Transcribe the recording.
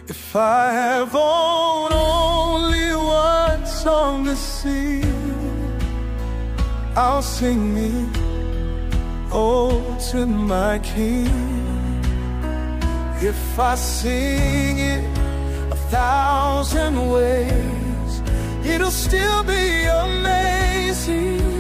If I have only one song to sing, I'll sing it, oh, to my King. If I sing it 1,000 ways, it'll still be amazing.